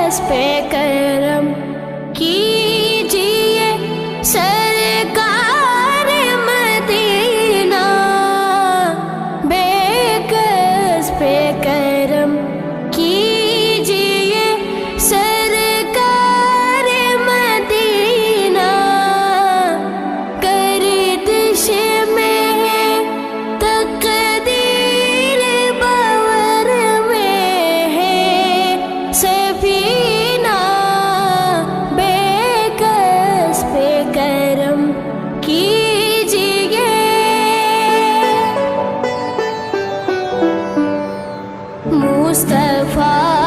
کس پہ کرم کیجیے سرکار مدینہ، بے کس پہ کرم کیجیے سرکار مدینہ، گردش میں ہے تقدیر، باور میں ہے سفینہ، بے کس پہ کرم کیجیے۔ مصطفیٰ